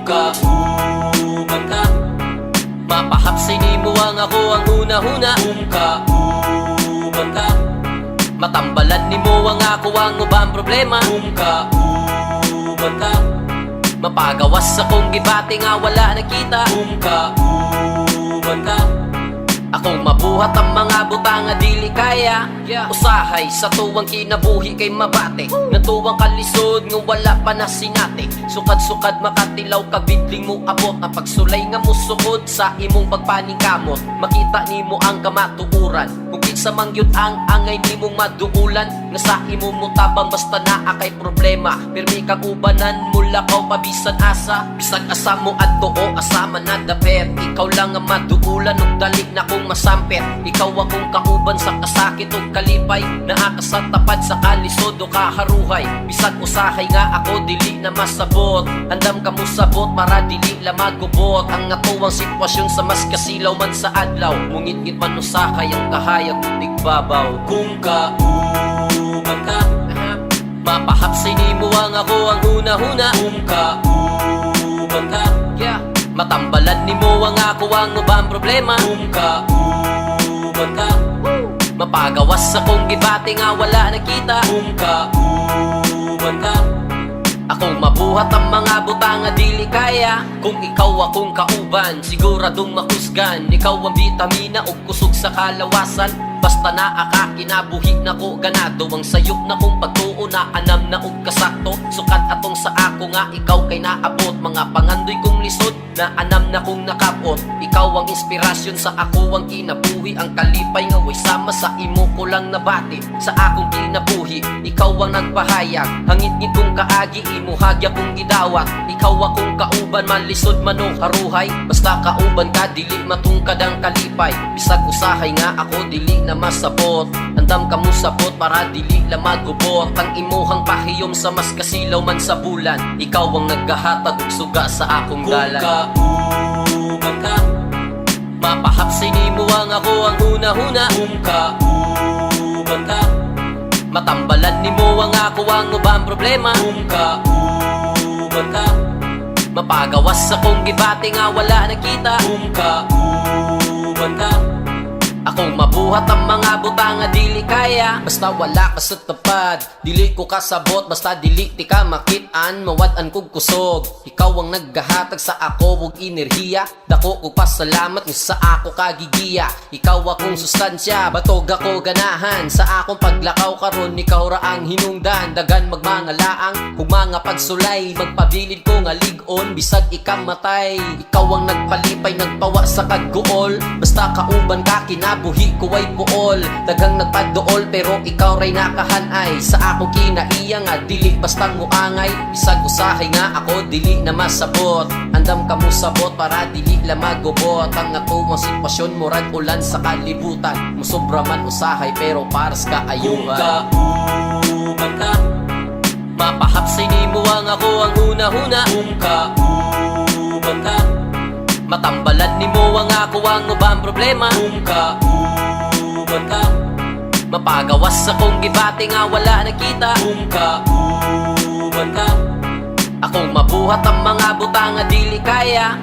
kauban ka, mapahapsay ni mo ang ako ang una-huna. Kauban ka, matambalan ni mo ang ako ang ubang problema. Kauban ka, mapagawas akong gibati nga wala nakita. Kauban ka, akong mabuhat ang mga butang nga dili kaya. Usahay sa tuwang kinabuhi kay mabate, nga tuwang kalisod nga wala pa na sinati. Sukad-sukad makatilaw kag bidling mo abot, ang pagsulay nga musukod sa imong pagpaning kamot. Makita nimo ang kamatuuran kung kinsa man gyud ang angay nimong maduulan, nga sa imong mutabang basta naa kay problema. Pirmi kag ubanan mula kaw pabisan asa, bisag asa mo adto o asama na dapet. Ikaw lang nga maduulan ug dali na kong masampet. Ikaw akong kauban sa kasakit ug kalipay, naa ka sa tapad sa kalisod o kaharuhay. Bisag usahay nga ako dili na masabot, andam ka mo sabot para dili la magubot. Ang atuwang sitwasyon sa mas kasilaw man sa adlaw, mungit-ngit man usahay ang kahayag ug tigbabaw. Kung kauban ka, mapahapsay ni mo ang ako ang una-huna. Kung kauban ka, matambalan ni mo ang ako ang ubang problema. Kung kauban ka, mapagawas akong gibati nga wala nakita. Kung kauban ka, akong mabuhat ang mga butang nga dili kaya. Kung ikaw akong kauban, siguradong mahusgan. Ikaw ang bitamina ug kusog sa kalawasan, basta naa ka kinabuhi na ko ganado. Ang sayop na kong pagtuo na anam na ug kasakto. Sukat atong sa ako nga ikaw kay naabot, mga pangandoy kong lisod na anam na kong nakapot. Ikaw ang inspirasyon sa ako ang kinabuhi, ang kalipay nga way sama sa imo ko lang nabati. Sa akong kinabuhi, ikaw ang nagpahayag, hangit-ngit kong kaagi, imo hagya kong gidawat. Ikaw akong kauban, malisod man o haruhay, basta kauban ka dili matungkad ang kalipay. Bisag usahay nga ako dili na masabot, andam ka mo sabot para dili la magubot. Ang imuhang pahiyom sa mas kasilaw man sa bulan, ikaw ang naggahatag ug suga sa akong dalan. Kung kauban ka, mapahapsay ni mo ang ako ang una-huna. Kung kauban ka, matambalan ni mo ang ako ang ubang problema. Kung kauban ka, mapagawas akong gibati nga wala nakita. Kung kauban ka, akong mabuhat ang mga butang nga dili kaya. Basta wala ka sa tapad, dili ko kasabot. Basta dili ti ka makit-an, mawad-an kog kusog. Ikaw ang naggahatag sa ako ug enerhiya, dako kog pasalamat nga sa ako kagigiya. Ikaw akong sustansya, batog ako ganahan. Sa akong paglakaw karon ikaw ra ang hinungdan. Dagan magmangalaang kung mga pagsulay, magpabilid ko nga lig-on bisag ikamatay. Ikaw ang nagpalipay, nagpawa sa kagguol, basta kauban ka kinabuhi ko ay puol. Dagang nagpaduol pero ikaw ray nakahanay. Sa ako kinaiya nga dili basta muangay, bisag usahay nga ako dili na masabot. Andam ka mo sabot para dili la magubot. Ang atuwang sitwasyon murag ulan sa kalibutan, musobra man usahay pero paras ka ayuhan. Kung kauban ka, mapahapsay ni mo ang ako ang una-huna. Kung kauban ka, matambalan ni mo ang ako ang ubang problema. Kung kauban ka, mapagawas akong gibati nga wala nakita. Kung kauban ka, akong mabuhat ang mga butang nga dili kaya.